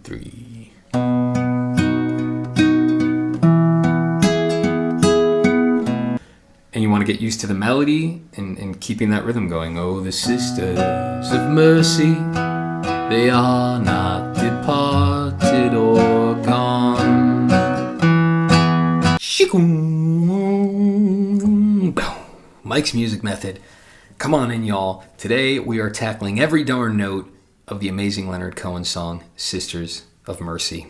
3. And you want to get used to the melody and keeping that rhythm going. Oh, the sisters of mercy, they are not departed or gone. Mike's Music Method. Come on in, y'all. Today we are tackling every darn note of the amazing Leonard Cohen song, Sisters of Mercy.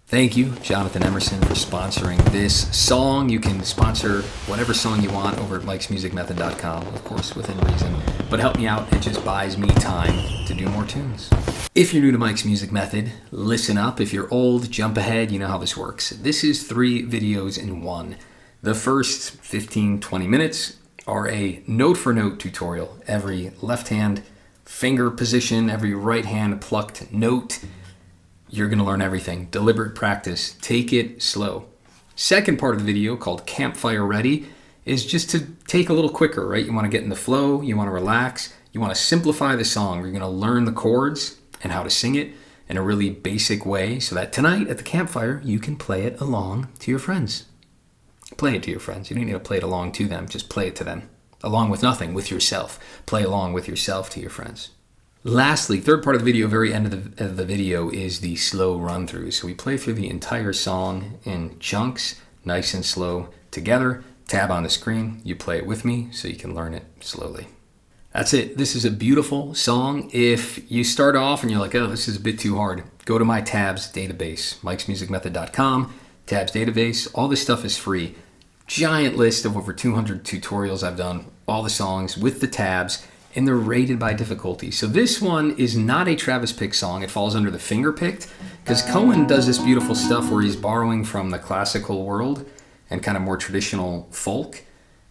Thank you, Jonathan Emerson, for sponsoring this song. You can sponsor whatever song you want over at mikesmusicmethod.com, of course, within reason. But help me out. It just buys me time to do more tunes. If you're new to Mike's Music Method, listen up. If you're old, jump ahead. You know how this works. This is 3 videos in one. The first 15-20 minutes are a note-for-note tutorial. Every left hand finger position, every right hand plucked note. You're going to learn everything. Deliberate practice. Take it slow. Second part of the video, called Campfire Ready, is just to take a little quicker, right? You want to get in the flow. You want to relax. You want to simplify the song. You're going to learn the chords and how to sing it in a really basic way so that tonight at the campfire, you can play it along to your friends. Play it to your friends. You don't need to play it along to them. Just play it to them. Along with nothing, with yourself. Play along with yourself to your friends. Lastly, third part of the video, very end of the video, is the slow run through. So we play through the entire song in chunks, nice and slow together. Tab on the screen, you play it with me so you can learn it slowly. That's it. This is a beautiful song. If you start off and you're like, oh, this is a bit too hard, go to my tabs database, mikesmusicmethod.com, tabs database. All this stuff is free. Giant list of over 200 tutorials I've done, all the songs with the tabs, and they're rated by difficulty. So this one is not a Travis picked song. It falls under the finger picked because Cohen does this beautiful stuff where he's borrowing from the classical world and kind of more traditional folk.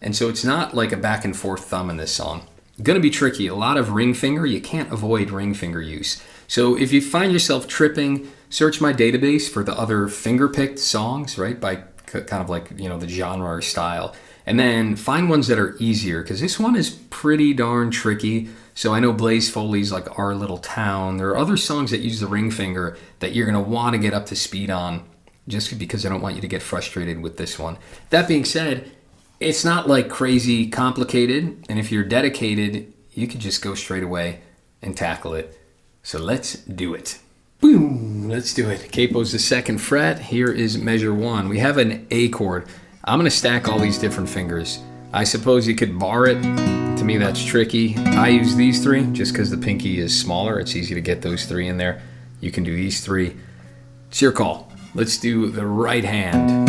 And so it's not like a back and forth thumb in this song. Gonna be tricky. A lot of ring finger. You can't avoid ring finger use. So if you find yourself tripping, search my database for the other finger picked songs, right? By kind of like, you know, the genre or style. And then find ones that are easier, because this one is pretty darn tricky. So I know Blaze Foley's like Our Little Town. There are other songs that use the ring finger that you're going to want to get up to speed on, just because I don't want you to get frustrated with this one. That being said, it's not like crazy complicated. And if you're dedicated, you can just go straight away and tackle it. So let's do it. Boom, let's do it. Capo's the 2nd fret. Here is measure 1. We have an A chord. I'm going to stack all these different fingers. I suppose you could bar it. To me, that's tricky. I use these 3 just because the pinky is smaller. It's easy to get those 3 in there. You can do these 3. It's your call. Let's do the right hand.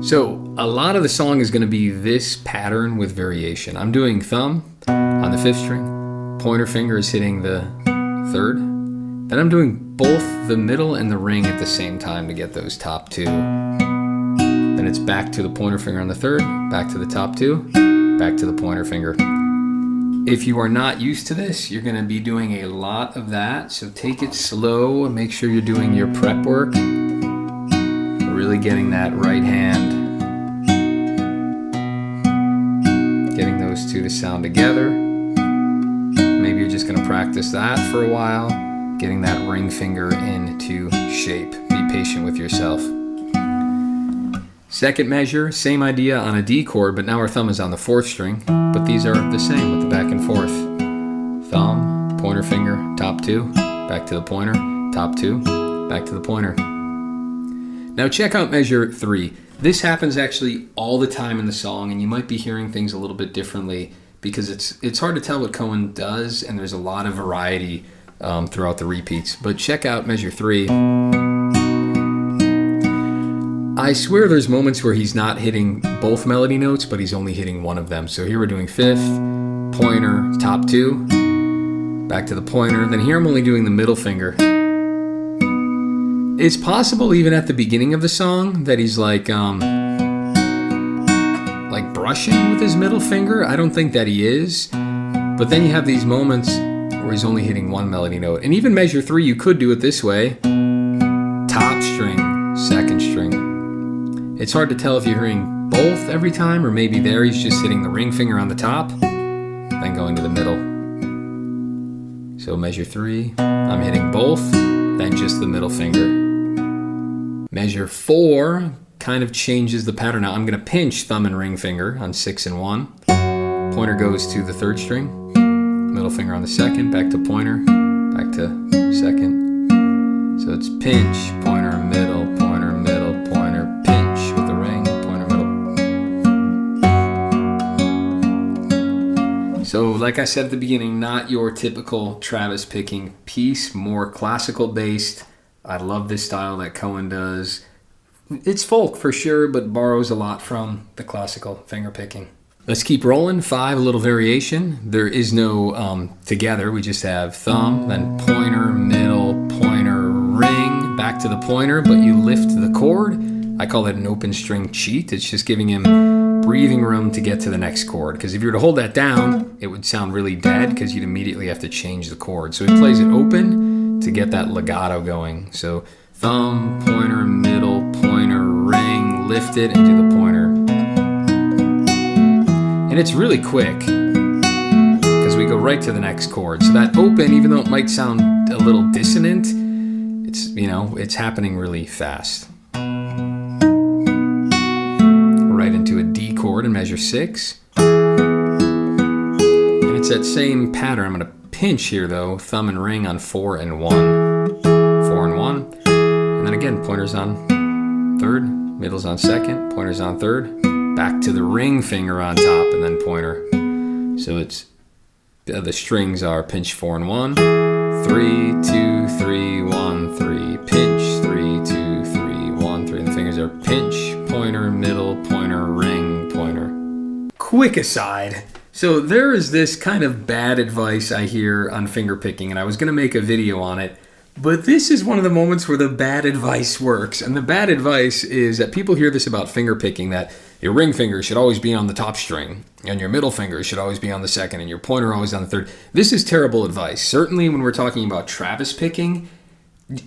So a lot of the song is going to be this pattern with variation. I'm doing thumb on the 5th string. Pointer finger is hitting the 3rd. Then I'm doing both the middle and the ring at the same time to get those top 2. Then it's back to the pointer finger on the 3rd, back to the top 2, back to the pointer finger. If you are not used to this, you're going to be doing a lot of that. So take it slow and make sure you're doing your prep work. Really getting that right hand. Getting those 2 to sound together. Maybe you're just going to practice that for a while. Getting that ring finger into shape. Be patient with yourself. Second measure, same idea on a D chord, but now our thumb is on the 4th string. But these are the same with the back and forth. Thumb, pointer finger, top 2, back to the pointer, top 2, back to the pointer. Now check out measure 3. This happens actually all the time in the song, and you might be hearing things a little bit differently because it's hard to tell what Cohen does, and there's a lot of variety throughout the repeats. But check out measure 3. I swear there's moments where he's not hitting both melody notes, but he's only hitting one of them. So here we're doing 5th, pointer, top 2, back to the pointer. Then here I'm only doing the middle finger. It's possible even at the beginning of the song that he's like brushing with his middle finger. I don't think that he is. But then you have these moments where he's only hitting one melody note. And even measure 3, you could do it this way. Top string, 2nd string. It's hard to tell if you're hearing both every time, or maybe there he's just hitting the ring finger on the top, then going to the middle. So measure 3, I'm hitting both, just the middle finger. Measure 4 kind of changes the pattern. Now I'm going to pinch thumb and ring finger on 6 and 1. Pointer goes to the 3rd string. Middle finger on the 2nd, back to pointer, back to 2nd. So it's pinch, pointer, middle, pointer, pinch with the ring, pointer, middle. So like I said at the beginning, not your typical Travis picking piece, more classical based. I love this style that Cohen does. It's folk for sure, but borrows a lot from the classical finger picking. Let's keep rolling. 5, a little variation. There is no together. We just have thumb, then pointer, middle, pointer, ring, back to the pointer, but you lift the chord. I call it an open string cheat. It's just giving him breathing room to get to the next chord. Because if you were to hold that down, it would sound really dead because you'd immediately have to change the chord. So he plays it open to get that legato going. So thumb, pointer, middle, pointer, ring, lift it, and do the pointer. And it's really quick because we go right to the next chord. So that open, even though it might sound a little dissonant, it's, you know, it's happening really fast. Right into a D chord and measure 6. And it's that same pattern. I'm going to pinch here though, thumb and ring on 4 and 1. 4 and 1. And then again, pointer's on 3rd, middle's on 2nd, pointer's on 3rd. Back to the ring finger on top and then pointer. So it's the strings are pinch 4 and 1, 3, 2, 3, 1, 3, pinch 3, 2, 3, 1, 3. And the fingers are pinch, pointer, middle, pointer, ring, pointer. Quick aside. So there is this kind of bad advice I hear on finger picking, and I was going to make a video on it. But this is one of the moments where the bad advice works. And the bad advice is that people hear this about finger picking, that your ring finger should always be on the top string, and your middle finger should always be on the 2nd, and your pointer always on the 3rd. This is terrible advice. Certainly when we're talking about Travis picking,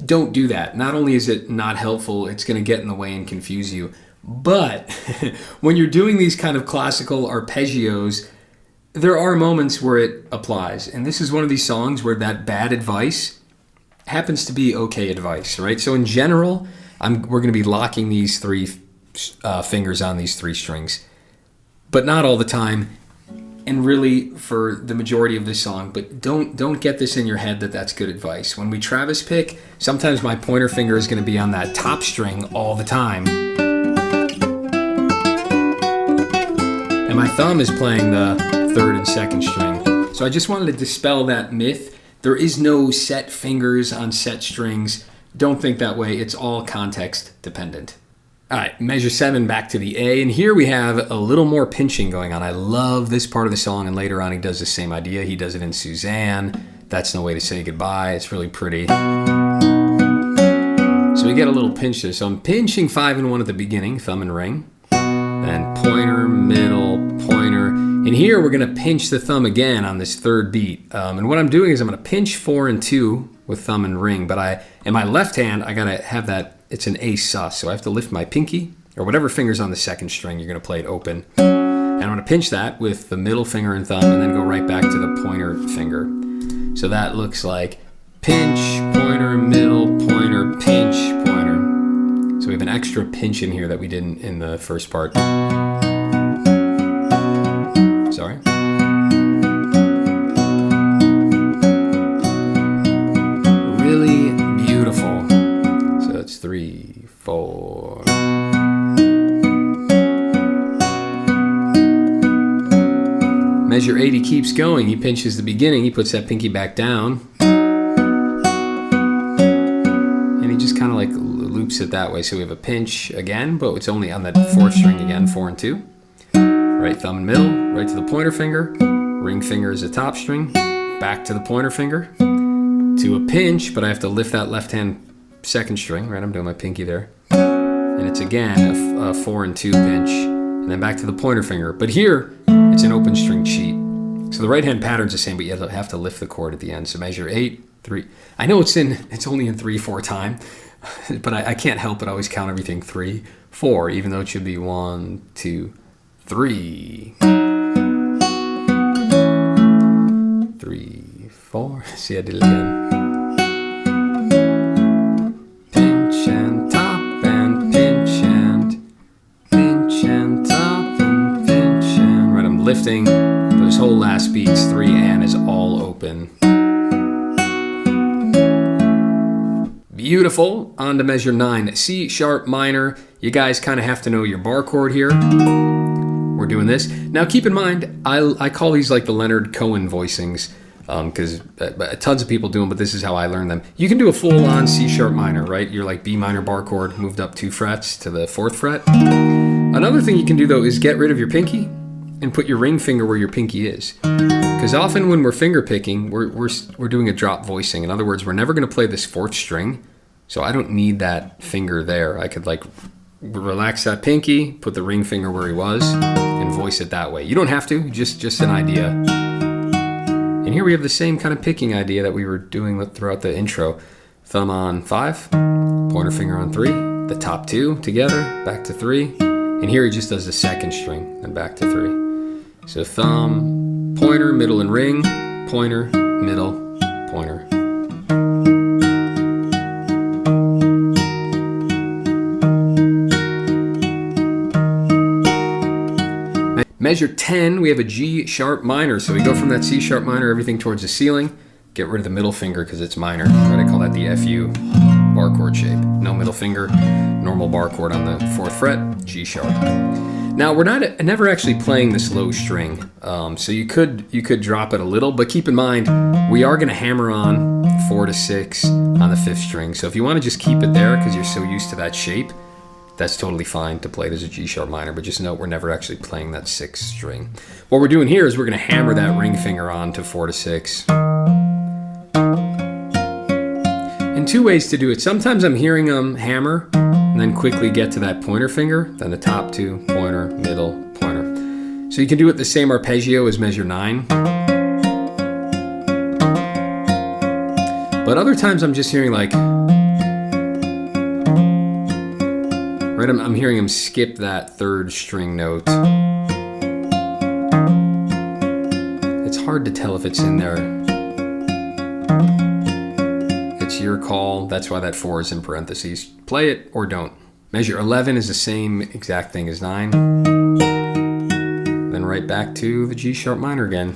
don't do that. Not only is it not helpful, it's going to get in the way and confuse you. But when you're doing these kind of classical arpeggios, there are moments where it applies. And this is one of these songs where that bad advice happens to be okay advice, right? So in general, we're going to be locking these 3 fingers on these 3 strings, but not all the time, and really for the majority of this song. But don't get this in your head that that's good advice. When we Travis pick, sometimes my pointer finger is going to be on that top string all the time, and my thumb is playing the 3rd and 2nd string. So I just wanted to dispel that myth. There is no set fingers on set strings. Don't think that way. It's all context dependent. All right, measure 7, back to the A. And here we have a little more pinching going on. I love this part of the song, and later on he does the same idea. He does it in Suzanne. That's No Way to Say Goodbye. It's really pretty. So we get a little pinch there. So I'm pinching 5 and 1 at the beginning, thumb and ring. Then pointer, middle, pointer. And here we're going to pinch the thumb again on this 3rd beat. And what I'm doing is I'm going to pinch 4 and 2 with thumb and ring. But in my left hand, I got to have that, it's an A sus. So I have to lift my pinky, or whatever finger's on the 2nd string, you're going to play it open. And I'm going to pinch that with the middle finger and thumb, and then go right back to the pointer finger. So that looks like pinch, pointer, middle, pointer, pinch, pointer. So we have an extra pinch in here that we didn't in the first part. Sorry. Really beautiful. So it's 3, 4. Measure 8, he keeps going. He pinches the beginning. He puts that pinky back down. And he just kind of like loops it that way. So we have a pinch again, but it's only on that 4th string again, 4 and 2. Right thumb and middle, right to the pointer finger. Ring finger is the top string. Back to the pointer finger. To a pinch, but I have to lift that left hand 2nd string, right? I'm doing my pinky there. And it's again a 4 and 2 pinch. And then back to the pointer finger. But here, it's an open string cheat. So the right hand pattern's the same, but you have to lift the chord at the end. So measure 8, 3. I know it's only in 3/4 time, but I can't help but always count everything 3, 4, even though it should be 1, 2, 3. 3, 4. See, I did it again. lifting. Those whole last beats, 3 and is all open. Beautiful. On to measure 9, C sharp minor. You guys kind of have to know your bar chord here. We're doing this. Now keep in mind, I call these like the Leonard Cohen voicings, because tons of people do them, but this is how I learned them. You can do a full-on C sharp minor, right? You're like B minor bar chord, moved up 2 frets to the 4th fret. Another thing you can do though is get rid of your pinky and put your ring finger where your pinky is. Because often when we're finger picking, we're doing a drop voicing. In other words, we're never going to play this 4th string, so I don't need that finger there. I could like relax that pinky, put the ring finger where he was, and voice it that way. You don't have to, just an idea. And here we have the same kind of picking idea that we were doing throughout the intro. Thumb on 5, pointer finger on 3, the top 2 together, back to 3, and here he just does the 2nd string, and back to 3. So thumb, pointer, middle, and ring, pointer, middle, pointer. Measure 10, we have a G sharp minor. So we go from that C sharp minor, everything towards the ceiling. Get rid of the middle finger because it's minor. Right? I call that the FU bar chord shape. No middle finger, normal bar chord on the 4th fret, G sharp. Now we're never actually playing this low string. So you could drop it a little, but keep in mind, we are gonna hammer on 4 to 6 on the 5th string. So if you wanna just keep it there because you're so used to that shape, that's totally fine to play it as a G sharp minor, but just note we're never actually playing that 6th string. What we're doing here is we're gonna hammer that ring finger on to 4 to 6. And 2 ways to do it. Sometimes I'm hearing them hammer and then quickly get to that pointer finger, then the top 2, pointer, middle, pointer. So you can do it the same arpeggio as measure 9. But other times I'm just hearing like, right, I'm hearing him skip that 3rd string note. It's hard to tell if it's in there. It's your call. That's why that 4 is in parentheses. Play it or don't. Measure 11 is the same exact thing as 9. Then right back to the G sharp minor again.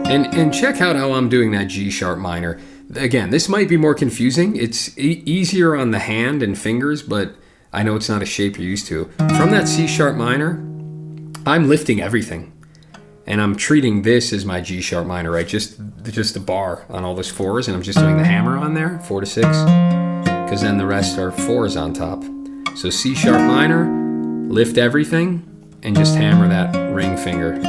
And check out how I'm doing that G sharp minor. Again, this might be more confusing. It's easier on the hand and fingers, but I know it's not a shape you're used to. From that C sharp minor, I'm lifting everything. And I'm treating this as my G sharp minor, right? Just the bar on all those 4s, and I'm just doing the hammer on there, 4 to 6, because then the rest are 4s on top. So C sharp minor, lift everything, and just hammer that ring finger.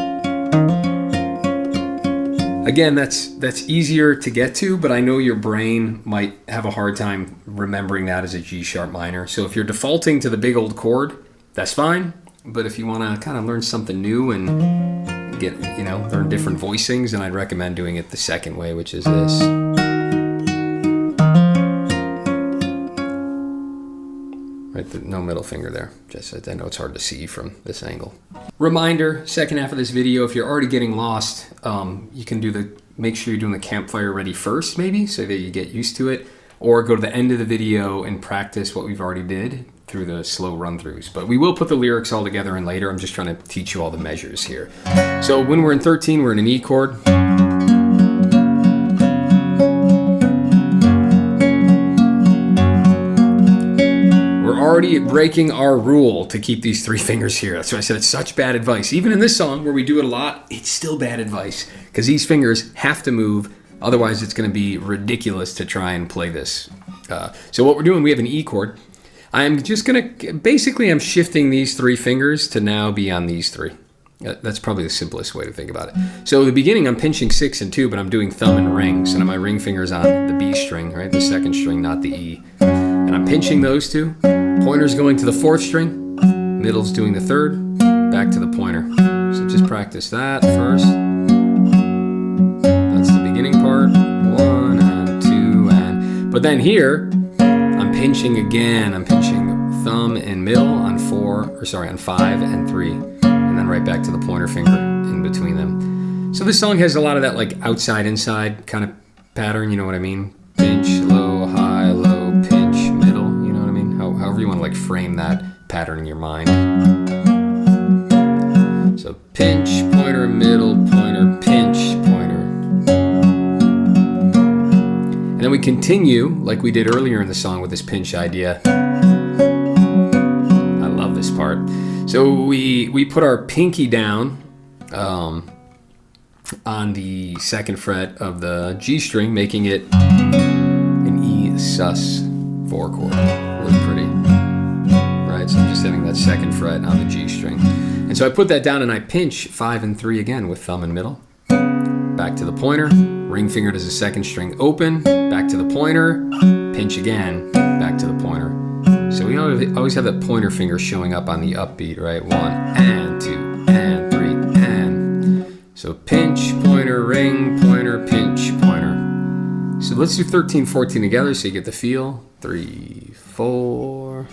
Again, that's easier to get to, but I know your brain might have a hard time remembering that as a G sharp minor. So if you're defaulting to the big old chord, that's fine. But if you want to kind of learn something new and learn different voicings, and I'd recommend doing it the 2nd way, which is this. Right, no middle finger there. Just I know it's hard to see from this angle. Reminder, 2nd half of this video, if you're already getting lost, you can make sure you're doing the Campfire ready first, maybe, so that you get used to it, or go to the end of the video and practice what we've already did through the slow run-throughs. But we will put the lyrics all together in later. I'm just trying to teach you all the measures here. So when we're in 13, we're in an E chord. We're already breaking our rule to keep these 3 fingers here. That's why I said it's such bad advice. Even in this song where we do it a lot, it's still bad advice because these fingers have to move. Otherwise, it's going to be ridiculous to try and play this. So what we're doing, we have an E chord. I'm just going to, basically I'm shifting these 3 fingers to now be on these 3. That's probably the simplest way to think about it. So at the beginning, I'm pinching 6 and 2, but I'm doing thumb and ring. So now my ring finger's on the B string, right? The 2nd string, not the E. And I'm pinching those 2. Pointer's going to the 4th string. Middle's doing the 3rd. Back to the pointer. So just practice that first. That's the beginning part. 1 and 2 and... But then here, I'm pinching again. I'm pinching thumb and middle on 5 and 3. And then right back to the pointer finger in between them. So this song has a lot of that like outside inside kind of pattern, you know what I mean? Pinch, low, high, low, pinch, middle, you know what I mean? However you want to like frame that pattern in your mind. So pinch, pointer, middle, pointer, pinch, pointer. And then we continue like we did earlier in the song with this pinch idea. I love this part. So we put our pinky down on the second fret of the G string, making it an E sus 4 chord. Really pretty. Right, so I'm just hitting that second fret on the G string. And so I put that down and I pinch 5 and 3 again with thumb and middle. Back to the pointer, ring finger does the second string open, back to the pointer, pinch again, back to the pointer. So we always have that pointer finger showing up on the upbeat, right? 1 and 2 and 3 and. So pinch, pointer, ring, pointer, pinch, pointer. So let's do 13, 14 together so you get the feel. 3, 4.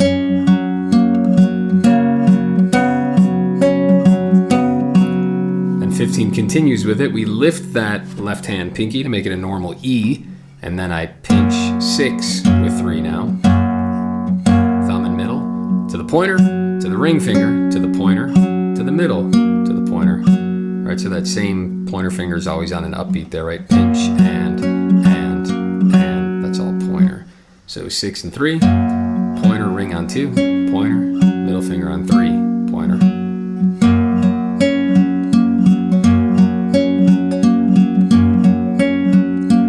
And 15 continues with it. We lift that left hand pinky to make it a normal E, and then I pinch 6 with 3 now. Thumb and middle to the pointer, to the ring finger, to the pointer, to the middle, to the pointer. Right, so that same pointer finger is always on an upbeat there, right? Pinch and, that's all pointer. So 6 and 3, pointer, ring on 2, pointer, middle finger on 3, pointer.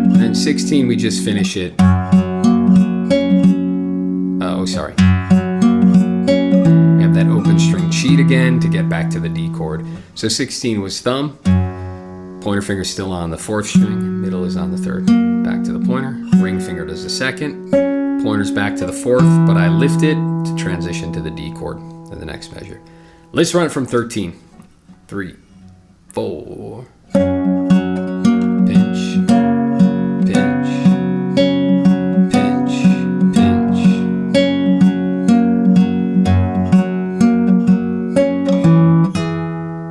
And then 16, we just finish it. Sorry. We have that open string cheat again to get back to the D chord. So 16 was thumb, pointer finger still on the 4th string, middle is on the 3rd. Back to the pointer, ring finger does the 2nd, pointer's back to the 4th, but I lift it to transition to the D chord in the next measure. Let's run it from 13. 3, 4. Pinch, pinch, pinch, pinch.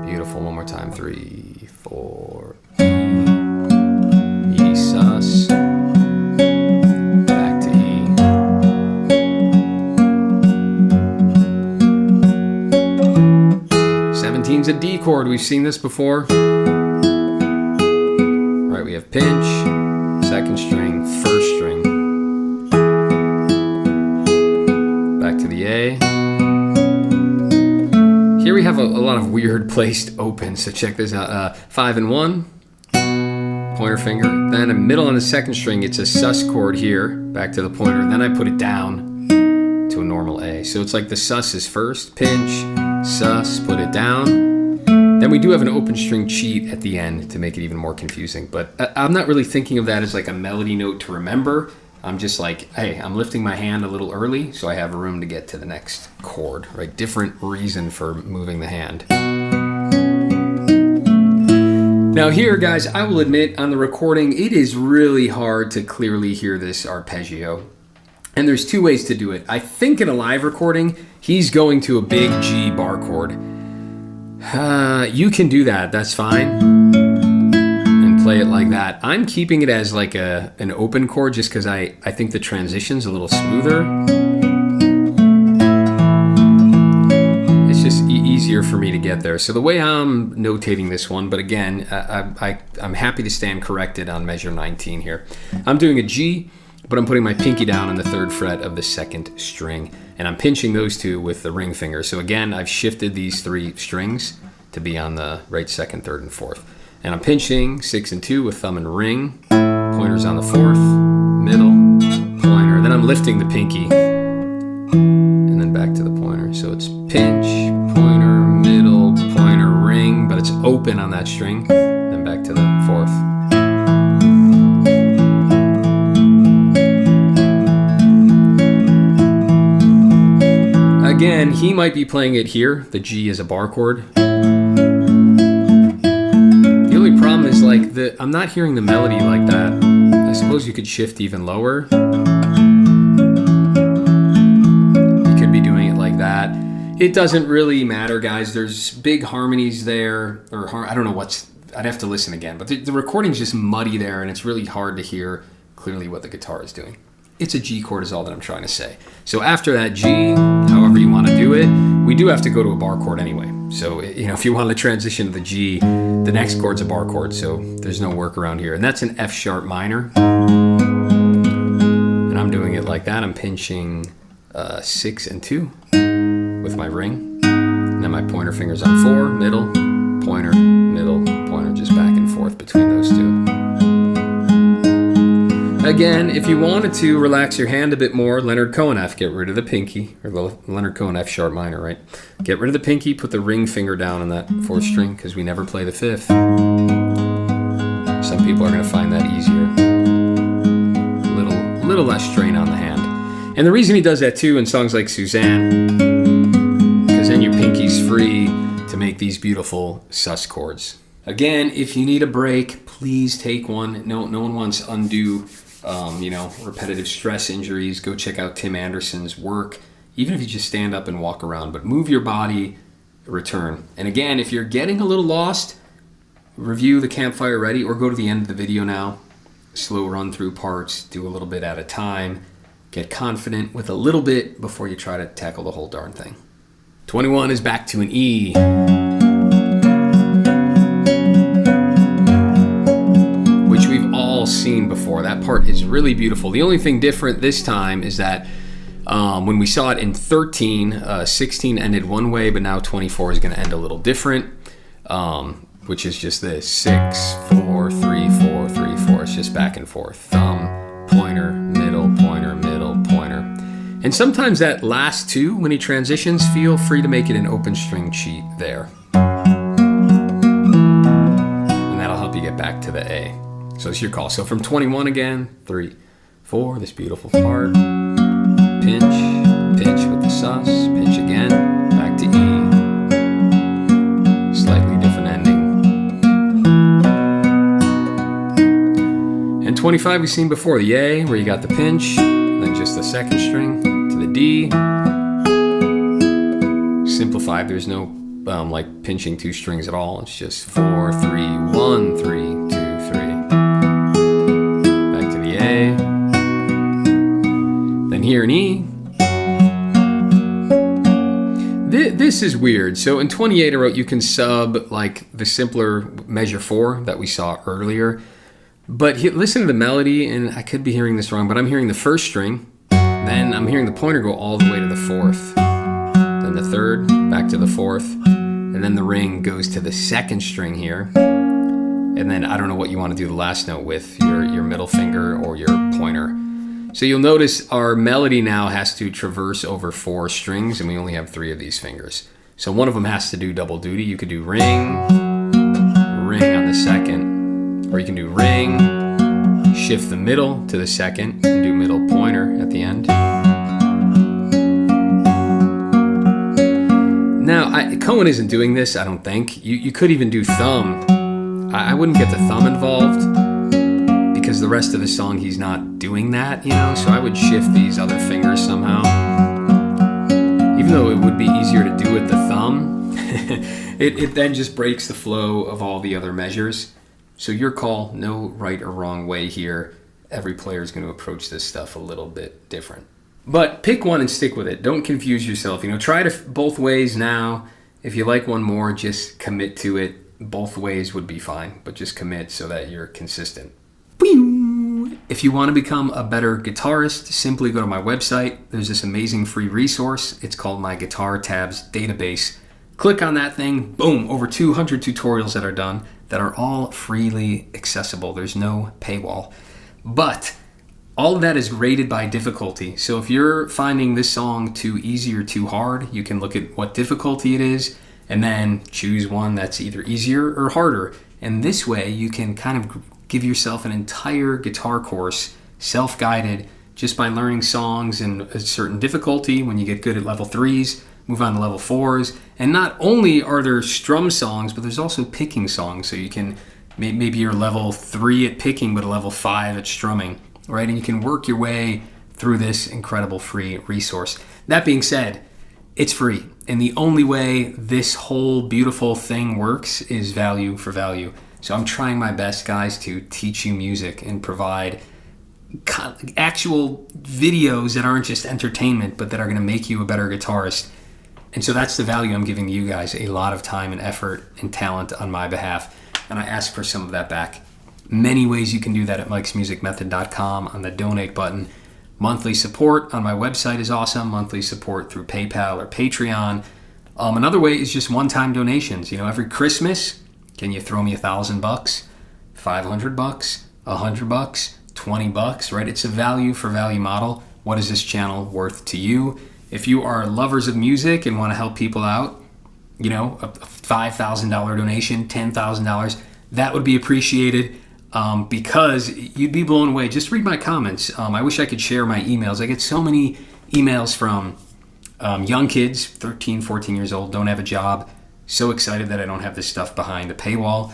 Beautiful, one more time. 3, 4. E sus. Back to E. 17's a D chord. We've seen this before. Right, we have pinch, 2nd string, 1st string. Back to the A. Here we have a lot of weird placed opens, so check this out. 5 and 1, pointer finger. Then a middle on the 2nd string, it's a sus chord here, back to the pointer. Then I put it down to a normal A. So it's like the sus is first, pinch, sus, put it down. Then we do have an open string cheat at the end to make it even more confusing. But I'm not really thinking of that as like a melody note to remember. I'm just like, hey, I'm lifting my hand a little early so I have room to get to the next chord, right? Different reason for moving the hand. Now here, guys, I will admit on the recording, it is really hard to clearly hear this arpeggio. And there's 2 ways to do it. I think in a live recording, he's going to a big G bar chord. You can do that, that's fine. And play it like that. I'm keeping it as like an open chord just because I think the transition's a little smoother. It's just easier for me to get there. So the way I'm notating this one, but again, I'm happy to stand corrected on measure 19 here. I'm doing a G, but I'm putting my pinky down on the 3rd fret of the 2nd string, and I'm pinching those 2 with the ring finger. So again, I've shifted these 3 strings to be on the right, 2nd, 3rd, and 4th. And I'm pinching 6 and 2 with thumb and ring, pointer's on the 4th, middle, pointer. Then I'm lifting the pinky, and then back to the pointer. So it's pinch, pointer, middle, pointer, ring, but it's open on that string, then back to the 4th. Again, he might be playing it here. The G is a bar chord. The only problem is like I'm not hearing the melody like that. I suppose you could shift even lower. You could be doing it like that. It doesn't really matter, guys. There's big harmonies there, or I don't know I'd have to listen again. But the recording's just muddy there, and it's really hard to hear clearly what the guitar is doing. It's a G chord is all that I'm trying to say. So after that G, however you want to do it, we do have to go to a bar chord anyway. So, if you want to transition to the G, the next chord's a bar chord, so there's no workaround here. And that's an F sharp minor. And I'm doing it like that. I'm pinching 6 and 2 with my ring. And then my pointer finger's on 4, middle, pointer, just back and forth between those two. Again, if you wanted to relax your hand a bit more, Leonard Cohen F, get rid of the pinky, or Leonard Cohen F sharp minor, right? Get rid of the pinky, put the ring finger down on that 4th string, because we never play the 5th. Some people are going to find that easier. A little less strain on the hand. And the reason he does that too in songs like Suzanne, because then your pinky's free to make these beautiful sus chords. Again, if you need a break, please take one. No one wants undue repetitive stress injuries. Go check out Tim Anderson's work, even if you just stand up and walk around, but move your body, return. And again, if you're getting a little lost, review the Campfire Ready or go to the end of the video now. Slow run through parts, do a little bit at a time, get confident with a little bit before you try to tackle the whole darn thing. 21 is back to an E. Seen before. That part is really beautiful. The only thing different this time is that when we saw it in 13, 16 ended one way, but now 24 is going to end a little different, which is just this 6, 4, 3, 4, 3, 4. It's just back and forth. Thumb, pointer, middle, pointer, middle, pointer. And sometimes that last 2, when he transitions, feel free to make it an open string cheat there. And that'll help you get back to the A. So it's your call. So from 21 again, 3, 4, this beautiful part. Pinch with the sus, pinch again, back to E. Slightly different ending. And 25 we've seen before, the A, where you got the pinch, then just the 2nd string to the D. Simplified, there's no pinching 2 strings at all. It's just 4, 3, 1, 3, 2, 3. Then here in E. This is weird. So in 28 I wrote you can sub like the simpler measure 4 that we saw earlier. But listen to the melody, and I could be hearing this wrong, but I'm hearing the 1st string, then I'm hearing the pointer go all the way to the 4th, then the 3rd, back to the 4th, and then the ring goes to the 2nd string here. And then I don't know what you want to do the last note with, your middle finger or your pointer. So you'll notice our melody now has to traverse over 4 strings, and we only have 3 of these fingers. So one of them has to do double duty. You could do ring on the 2nd, or you can do ring, shift the middle to the 2nd, and do middle pointer at the end. Now, Cohen isn't doing this, I don't think. You could even do thumb. I wouldn't get the thumb involved because the rest of the song he's not doing that, so I would shift these other fingers somehow. Even though it would be easier to do with the thumb, it then just breaks the flow of all the other measures. So your call, no right or wrong way here. Every player is going to approach this stuff a little bit different. But pick one and stick with it. Don't confuse yourself. Try it both ways now. If you like one more, just commit to it. Both ways would be fine, but just commit so that you're consistent. If you want to become a better guitarist, simply go to my website. There's this amazing free resource. It's called my Guitar Tabs Database. Click on that thing, boom, over 200 tutorials that are done that are all freely accessible. There's no paywall. But all of that is rated by difficulty. So if you're finding this song too easy or too hard, you can look at what difficulty it is and then choose one that's either easier or harder. And this way you can kind of give yourself an entire guitar course, self-guided, just by learning songs in a certain difficulty. When you get good at level 3s, move on to level 4s. And not only are there strum songs, but there's also picking songs. So you can, maybe you're level 3 at picking, but a level 5 at strumming, right? And you can work your way through this incredible free resource. That being said, it's free. And the only way this whole beautiful thing works is value for value. So I'm trying my best, guys, to teach you music and provide actual videos that aren't just entertainment, but that are going to make you a better guitarist. And so that's the value I'm giving you guys, a lot of time and effort and talent on my behalf. And I ask for some of that back. Many ways you can do that at mikesmusicmethod.com on the donate button. Monthly support on my website is awesome. Monthly support through PayPal or Patreon. Another way is just one-time donations. You know, every Christmas, can you throw me $1,000, $500, $100, $20, right? It's a value for value model. What is this channel worth to you? If you are lovers of music and want to help people out, you know, a $5,000 donation, $10,000, that would be appreciated because you'd be blown away. Just read my comments. I wish I could share my emails. I get so many emails from young kids, 13, 14 years old, don't have a job, so excited that I don't have this stuff behind a paywall.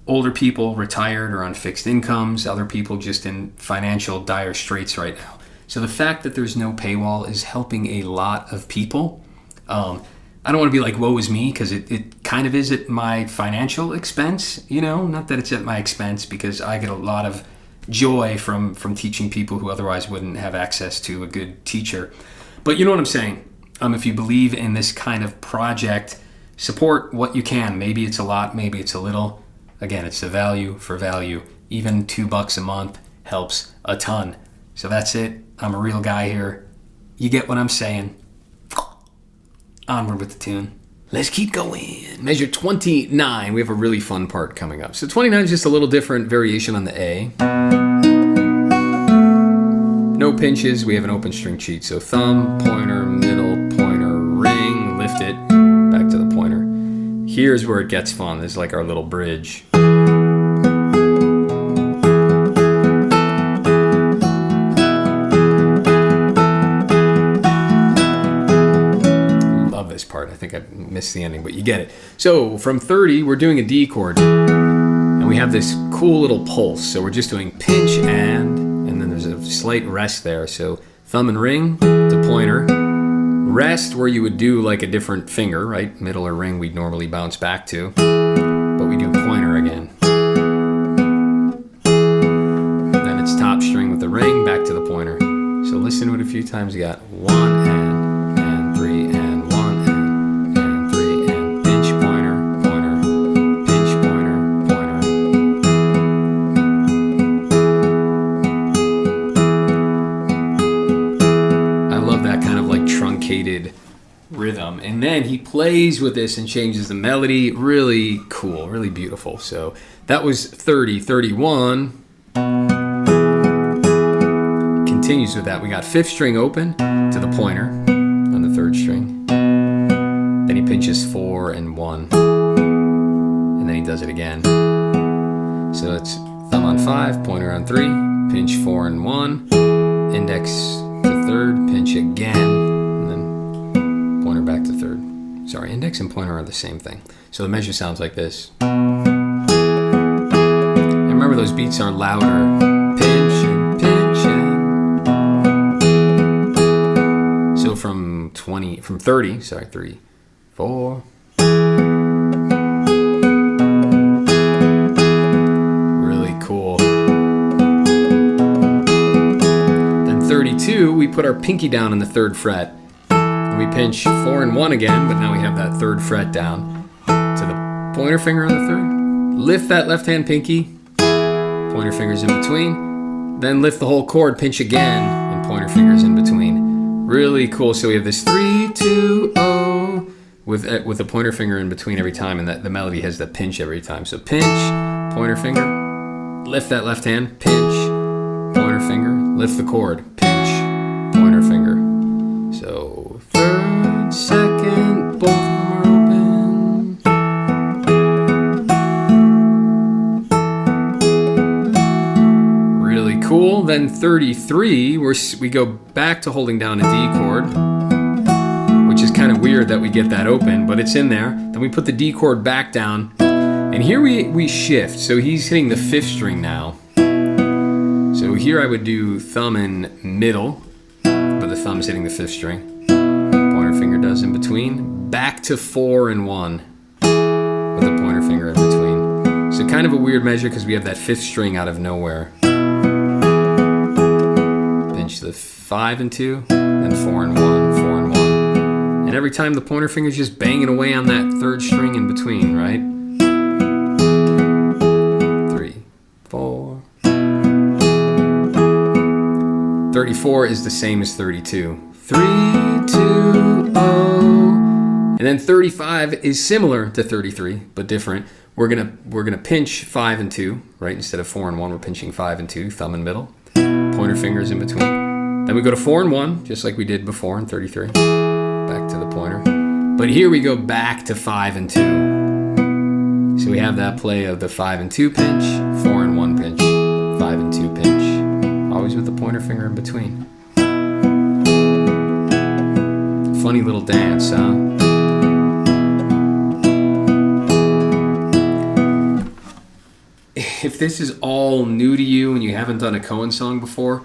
Older people, retired or on fixed incomes, other people just in financial dire straits right now. So the fact that there's no paywall is helping a lot of people. I don't want to be like, woe is me, because it kind of is at my financial expense, you know, not that it's at my expense, because I get a lot of joy from teaching people who otherwise wouldn't have access to a good teacher. But you know what I'm saying? If you believe in this kind of project, support what you can. Maybe it's a lot, maybe it's a little. Again, it's the value for value. Even $2 a month helps a ton. So that's it. I'm a real guy here. You get what I'm saying. Onward with the tune. Let's keep going. Measure 29. We have a really fun part coming up. So 29 is just a little different variation on the A. No pinches. We have an open string cheat. So thumb, pointer, middle, pointer, ring, lift it, back to the pointer. Here's where it gets fun. This is like our little bridge. Part. I think I missed the ending, but you get it. So from 30, we're doing a D chord, and we have this cool little pulse. So we're just doing pinch and then there's a slight rest there. So thumb and ring to pointer, rest where you would do like a different finger, right? Middle or ring we'd normally bounce back to, but we do pointer again. Then it's top string with the ring, back to the pointer. So listen to it a few times. You got 1 and 3 and rhythm, and then he plays with this and changes the melody. Really cool, really beautiful. So that was 30. 31 continues with that. We got 5th string open to the pointer on the 3rd string, then he pinches 4 and 1, and then he does it again. So it's thumb on 5, pointer on 3, pinch 4 and 1, index to 3rd, pinch again, back to 3rd. Sorry, index and pointer are the same thing. So the measure sounds like this. And remember, those beats are louder. Pinch and pinch and. So from 30, 3, 4. Really cool. Then 32, we put our pinky down on the 3rd fret. We pinch 4 and 1 again, but now we have that 3rd fret down to the pointer finger on the 3rd. Lift that left hand pinky, pointer fingers in between, then lift the whole chord, pinch again, and pointer fingers in between. Really cool. So we have this 3, 2, 0 with the pointer finger in between every time, and that the melody has the pinch every time. So pinch, pointer finger, lift that left hand, pinch, pointer finger, lift the chord, pinch, pointer finger. So 3rd, 2nd, both of them are open. Really cool. Then 33, we go back to holding down a D chord, which is kind of weird that we get that open, but it's in there. Then we put the D chord back down, and here we shift. So he's hitting the 5th string now. So here I would do thumb and middle, but the thumb's hitting the 5th string. Pointer finger does in between. Back to 4 and 1 with the pointer finger in between. So kind of a weird measure because we have that 5th string out of nowhere. pinch the 5 and 2, then 4 and 1, 4 and 1. And every time the pointer finger's just banging away on that third string in between, right? 3, 4. 34 is the same as 32. 3, 2, 0. And then 35 is similar to 33, but different. We're gonna pinch 5 and 2, right? Instead of 4 and 1, we're pinching 5 and 2, thumb and middle. Pointer fingers in between. Then we go to 4 and 1, just like we did before in 33. Back to the pointer. But here we go back to 5 and 2. So we have that play of the 5 and 2 pinch, 4 and 1 pinch, 5 and 2 pinch. Always with the pointer finger in between. Funny little dance, huh? If this is all new to you and you haven't done a Cohen song before,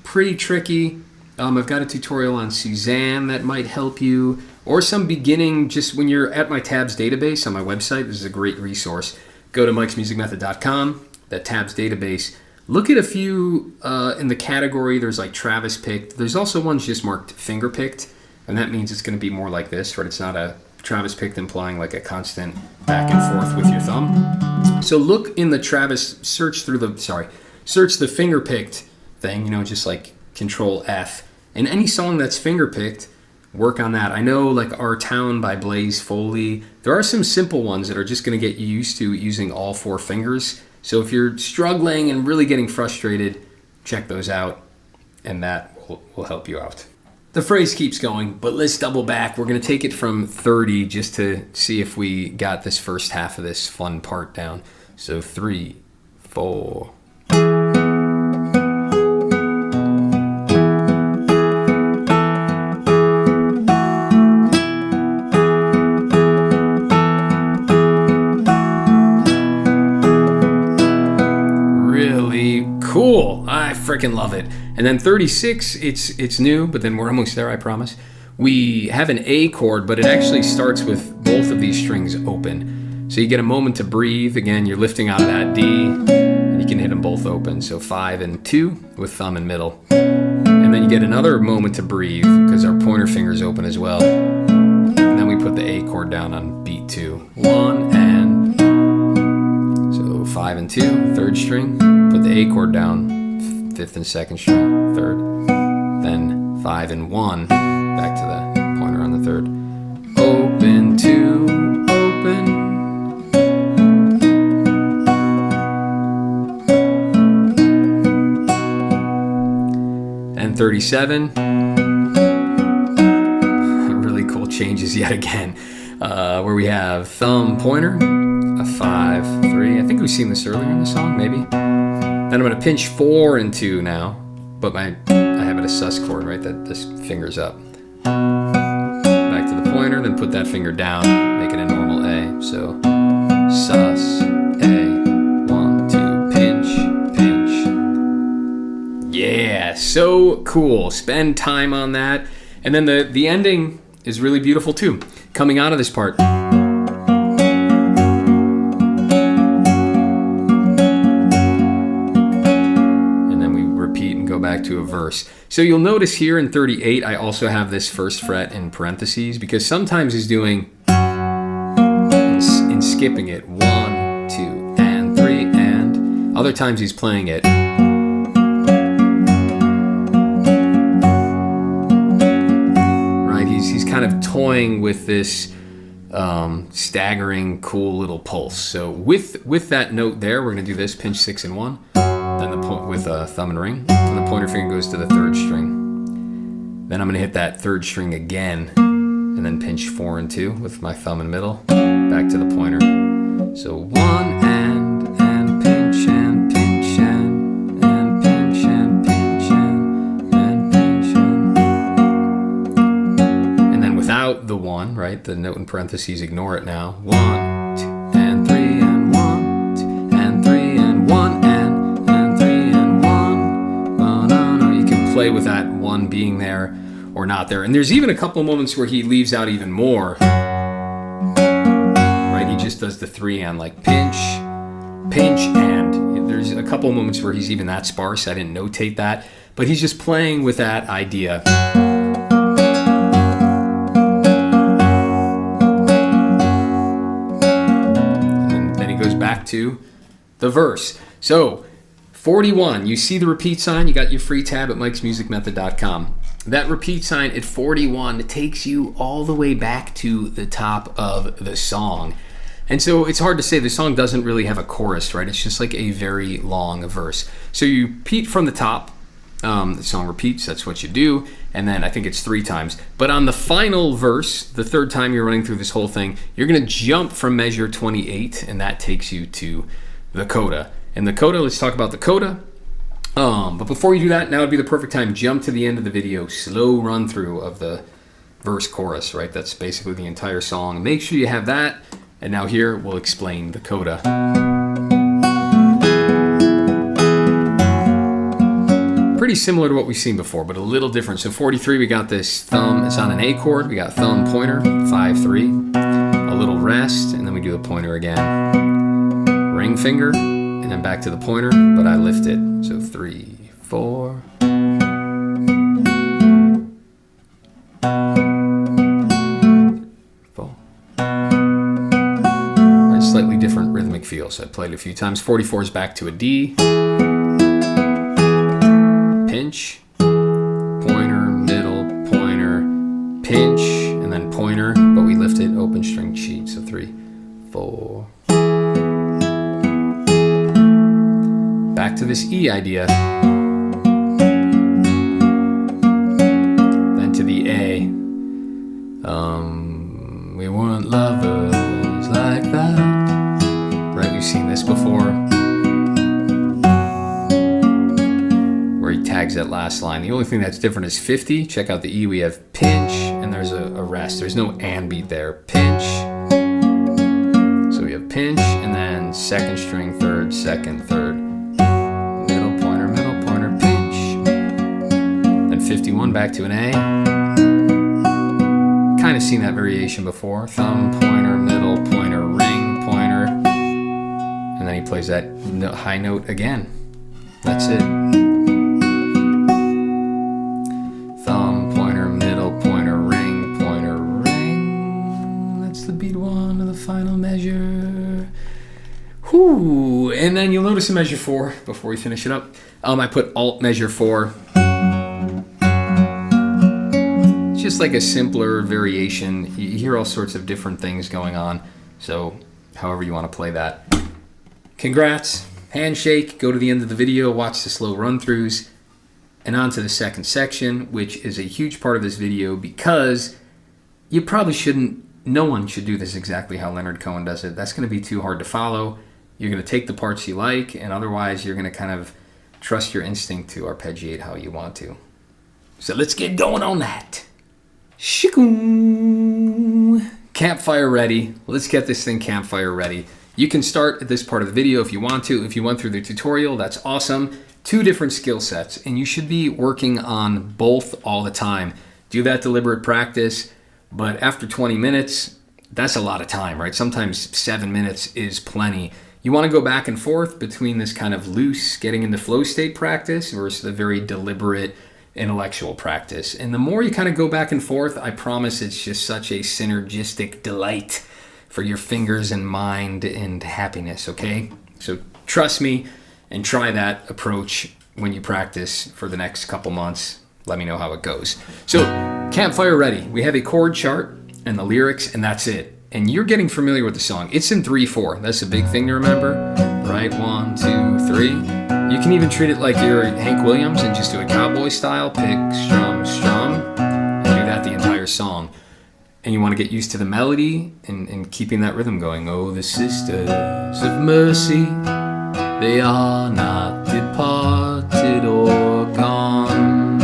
pretty tricky. I've got a tutorial on Suzanne that might help you, or some beginning, just when you're at my tabs database on my website. This is a great resource. Go to mikesmusicmethod.com, that tabs database. Look at a few in the category. There's like Travis picked. There's also ones just marked finger picked, and that means it's going to be more like this, right? It's not a Travis picked implying like a constant back and forth with your thumb. So look in the Travis, search the finger picked thing, just like Control F. And any song that's finger picked, work on that. I know like Our Town by Blaze Foley, there are some simple ones that are just going to get you used to using all 4 fingers. So if you're struggling and really getting frustrated, check those out, and that will help you out. The phrase keeps going, but let's double back. We're going to take it from 30 just to see if we got this first half of this fun part down. So 3, 4. Cool, I freaking love it. And then 36, it's new, but then we're almost there, I promise. We have an A chord, but it actually starts with both of these strings open. So you get a moment to breathe. Again, you're lifting out of that D, and you can hit them both open. So 5 and 2 with thumb and middle. And then you get another moment to breathe because our pointer finger's open as well. And then we put the A chord down on beat 2. 1 and 5 and 2, third string. Put the A chord down, 5th and 2nd string, 3rd. Then 5 and 1, back to the pointer on the 3rd. Open, 2, open. And 37. Really cool changes yet again, where we have thumb, pointer, a 5, 3. I think we've seen this earlier in the song, maybe. Then I'm going to pinch 4 and 2 now, but I have it a sus chord, right? That this finger's up. Back to the pointer, then put that finger down, make it a normal A. So sus, A, 1, 2, pinch, pinch. Yeah, so cool. Spend time on that. And then the ending is really beautiful too. Coming out of this part. Back to a verse. So you'll notice here in 38, I also have this first fret in parentheses because sometimes he's doing in skipping it 1, 2, and 3, and other times he's playing it. Right? He's kind of toying with this staggering, cool little pulse. So with that note there, we're going to do this: pinch 6 and 1. Then the point with a thumb and ring, and the pointer finger goes to the 3rd string. Then I'm going to hit that 3rd string again, and then pinch 4 and 2 with my thumb and middle, back to the pointer. So 1 and pinch and pinch and pinch and pinch and pinch and then without the 1, right? The note in parentheses, ignore it now. 1, 2, and 3 and 1, 2, and 3 and 1 and play with that 1 being there or not there. And there's even a couple of moments where he leaves out even more. Right? He just does the 3 and like pinch, pinch, and there's a couple of moments where he's even that sparse. I didn't notate that. but he's just playing with that idea. And then he goes back to the verse. So 41, you see the repeat sign, you got your free tab at mikesmusicmethod.com. That repeat sign at 41 takes you all the way back to the top of the song. And so it's hard to say, the song doesn't really have a chorus, right? It's just like a very long verse. So you repeat from the top, the song repeats, that's what you do, and then I think it's 3 times. But on the final verse, the 3rd time you're running through this whole thing, you're gonna jump from measure 28, and that takes you to the coda. And the coda, let's talk about the coda. But before you do that, now would be the perfect time, jump to the end of the video, slow run through of the verse chorus, right? That's basically the entire song. Make sure you have that. And now here, we'll explain the coda. Pretty similar to what we've seen before, but a little different. So 43, we got this thumb, it's on an A chord. We got thumb, pointer, 5-3, a little rest, and then we do the pointer again. Ring finger, and then back to the pointer, but I lift it. So 3, 4. Slightly different rhythmic feel, so I played it a few times. 44 is back to a D, pinch, pointer, middle, pointer, pinch, and then pointer, but we lift it, open string cheat. So 3, 4. Back to this E idea. Then to the A. We weren't lovers like that. Right, we've seen this before. Where he tags that last line. The only thing that's different is 50. Check out the E, we have pinch, and there's a rest. There's no and beat there. Pinch. So we have pinch, and then 2nd string, 3rd, 2nd, 3rd. Middle pointer, pinch. Then 51 back to an A. Kind of seen that variation before. Thumb, pointer, middle, pointer, ring, pointer. And then he plays that high note again. That's it. Thumb, pointer, middle, pointer, ring, pointer, ring. That's the beat 1 of the final measure. Whoo! And then you'll notice in measure 4, before we finish it up, I put alt measure 4. Just like a simpler variation. You hear all sorts of different things going on. So however you want to play that. Congrats. Handshake. Go to the end of the video. Watch the slow run-throughs. And on to the 2nd section, which is a huge part of this video because you probably shouldn't, no one should do this exactly how Leonard Cohen does it. That's going to be too hard to follow. You're going to take the parts you like, and otherwise you're going to kind of trust your instinct to arpeggiate how you want to. So let's get going on that. Shikoo! Campfire ready. Let's get this thing campfire ready. You can start at this part of the video if you want to. If you went through the tutorial, that's awesome. 2 different skill sets, and you should be working on both all the time. Do that deliberate practice, but after 20 minutes, that's a lot of time, right? Sometimes 7 minutes is plenty. You want to go back and forth between this kind of loose, getting into flow state practice versus the very deliberate, intellectual practice. And the more you kind of go back and forth, I promise it's just such a synergistic delight for your fingers and mind and happiness, okay? So trust me and try that approach when you practice for the next couple months. Let me know how it goes. So Campfire ready. We have a chord chart and the lyrics, and that's it. And you're getting familiar with the song. It's in 3/4. That's a big thing to remember, right? 1, 2, 3. You can even treat it like you're Hank Williams and just do a cowboy style. Pick, strum, strum, and do that the entire song. And you want to get used to the melody and keeping that rhythm going. Oh, the sisters of mercy, they are not departed or gone.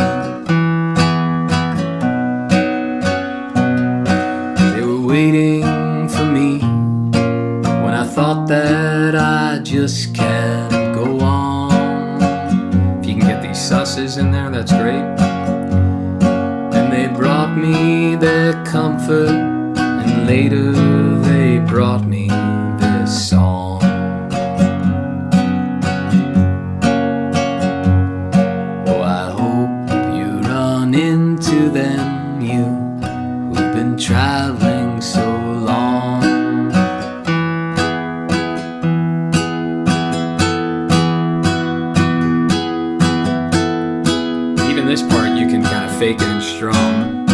They were waiting for me when I thought that I just can't go on. If you can get these susses in there, that's great. And they brought me their comfort, and later they brought me this song. Oh, I hope fake it and strum.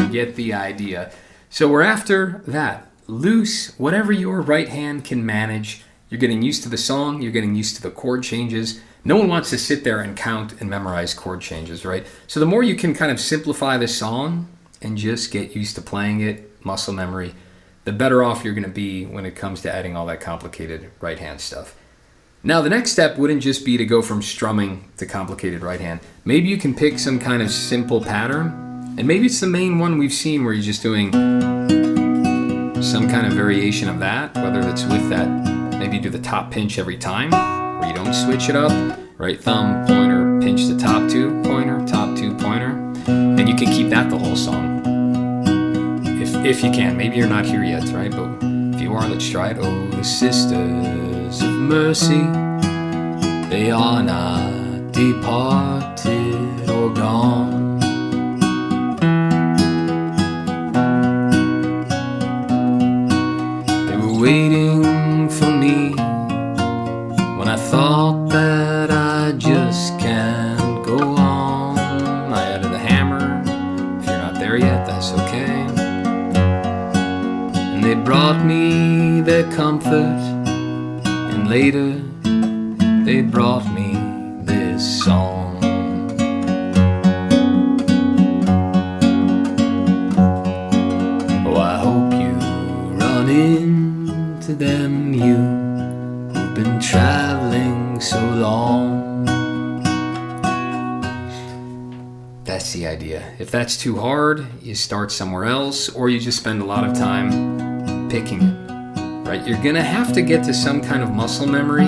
You get the idea. So we're after that. Loose, whatever your right hand can manage. You're getting used to the song, you're getting used to the chord changes. No one wants to sit there and count and memorize chord changes, right? So the more you can kind of simplify the song and just get used to playing it, muscle memory, the better off you're going to be when it comes to adding all that complicated right hand stuff. Now the next step wouldn't just be to go from strumming to complicated right hand. Maybe you can pick some kind of simple pattern, and maybe it's the main one we've seen where you're just doing some kind of variation of that, whether it's with that, maybe you do the top pinch every time, where you don't switch it up, right thumb, pointer, pinch the top two, pointer, and you can keep that the whole song. If you can. Maybe you're not here yet, right? But if you are, let's try it. Oh, the sisters of mercy, they are not departed or gone. They were waiting for me when I thought that I just can't go on. I added a hammer. If you're not there yet, that's okay. And they brought me their comfort, and later they brought me this song. Oh, I hope you run into them, you who've been traveling so long. That's the idea. If that's too hard, you start somewhere else, or you just spend a lot of time picking it, right? You're gonna have to get to some kind of muscle memory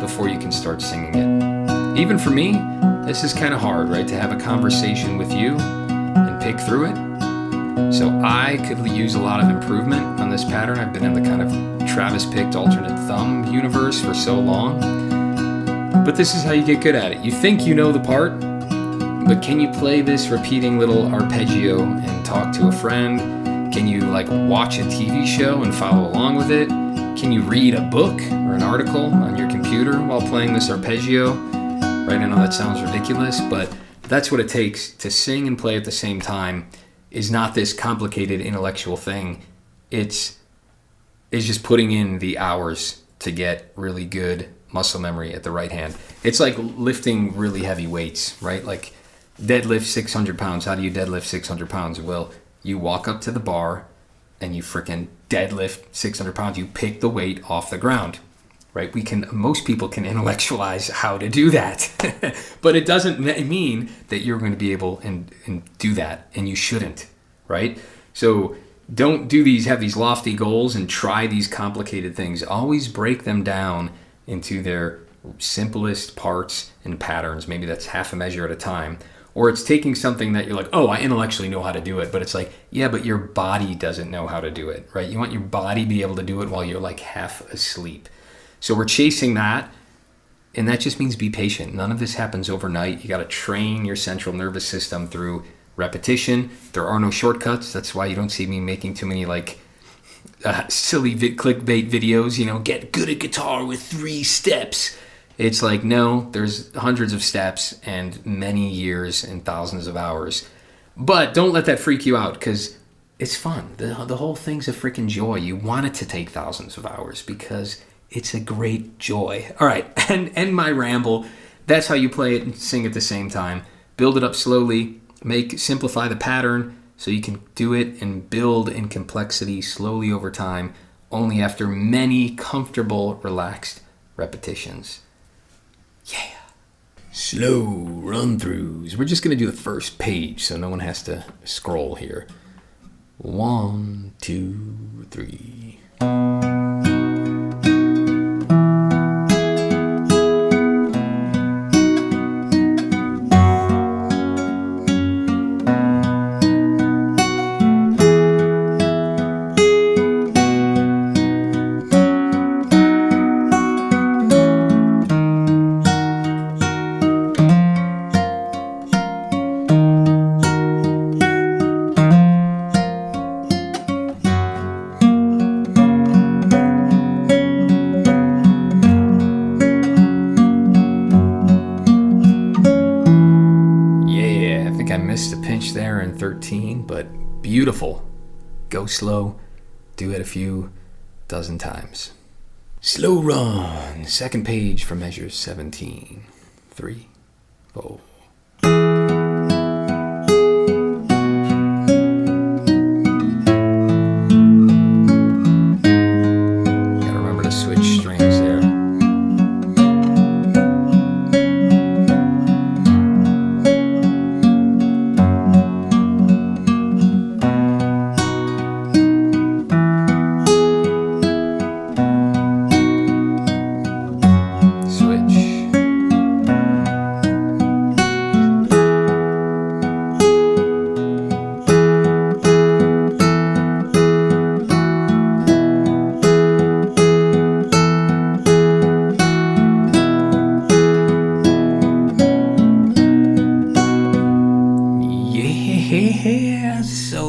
before you can start singing it. Even for me, this is kind of hard, right? To have a conversation with you and pick through it. So I could use a lot of improvement on this pattern. I've been in the kind of Travis picked alternate thumb universe for so long. But this is how you get good at it. You think you know the part, but can you play this repeating little arpeggio and talk to a friend? Can you watch a TV show and follow along with it? Can you read a book or an article on your computer while playing this arpeggio? Right, I know that sounds ridiculous, but that's what it takes to sing and play at the same time. Is not this complicated intellectual thing. It's just putting in the hours to get really good muscle memory at the right hand. It's like lifting really heavy weights, right? Like deadlift 600 pounds. How do you deadlift 600 pounds? Well, you walk up to the bar and you freaking deadlift 600 pounds. You pick the weight off the ground, right? Most people can intellectualize how to do that, but it doesn't mean that you're going to be able and do that, and you shouldn't, right? So don't have these lofty goals and try these complicated things. Always break them down into their simplest parts and patterns. Maybe that's half a measure at a time. Or it's taking something that you're like, oh, I intellectually know how to do it. But it's like, yeah, but your body doesn't know how to do it, right? You want your body to be able to do it while you're half asleep. So we're chasing that. And that just means be patient. None of this happens overnight. You got to train your central nervous system through repetition. There are no shortcuts. That's why you don't see me making too many silly clickbait videos, get good at guitar with 3 steps. It's no, there's hundreds of steps and many years and thousands of hours. But don't let that freak you out, because it's fun. The whole thing's a freaking joy. You want it to take thousands of hours because it's a great joy. All right, and my ramble. That's how you play it and sing at the same time. Build it up slowly. Simplify the pattern so you can do it and build in complexity slowly over time, only after many comfortable, relaxed repetitions. Yeah. Slow run-throughs. We're just going to do the first page so no one has to scroll here. 1, 2, 3. missed a pinch there in 13, but beautiful. Go slow, do it a few dozen times. Slow run, second page for measure 17. 3, 4.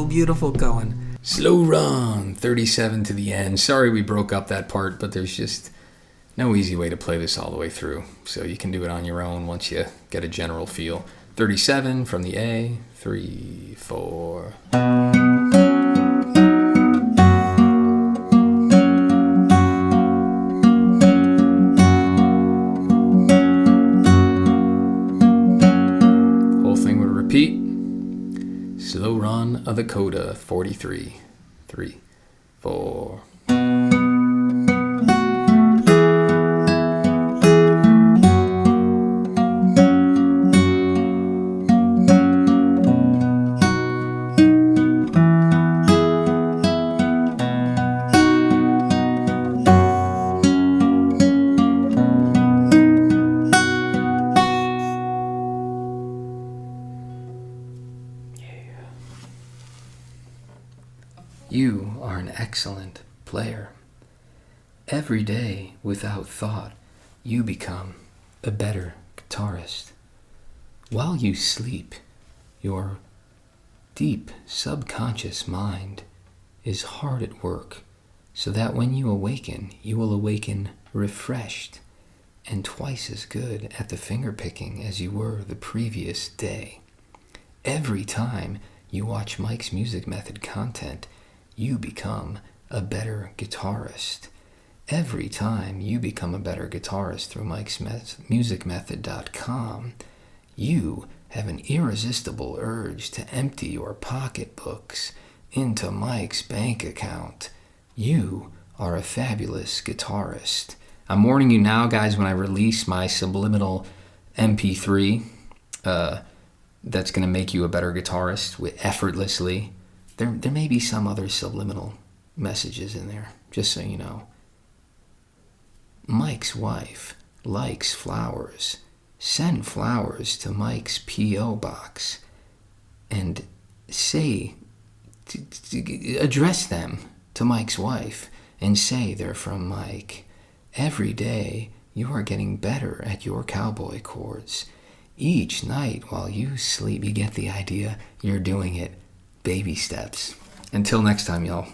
Beautiful Cohen. Slow run, 37 to the end. Sorry we broke up that part, but there's just no easy way to play this all the way through. So you can do it on your own once you get a general feel. 37 from the A, 3, 4. Whole thing would repeat. Slow run of the coda, 43, 3, 4. You are an excellent player. Every day, without thought, you become a better guitarist. While you sleep, your deep subconscious mind is hard at work, so that when you awaken, you will awaken refreshed and twice as good at the fingerpicking as you were the previous day. Every time you watch Mike's Music Method content, you become a better guitarist. Every time you become a better guitarist through mikesmusicmethod.com, you have an irresistible urge to empty your pocketbooks into Mike's bank account. You are a fabulous guitarist. I'm warning you now, guys, when I release my subliminal MP3 that's going to make you a better guitarist effortlessly. There may be some other subliminal messages in there, just so you know. Mike's wife likes flowers. Send flowers to Mike's P.O. box and address them to Mike's wife and say they're from Mike. Every day you are getting better at your cowboy chords. Each night while you sleep, you get the idea, you're doing it. Baby steps. Until next time, y'all.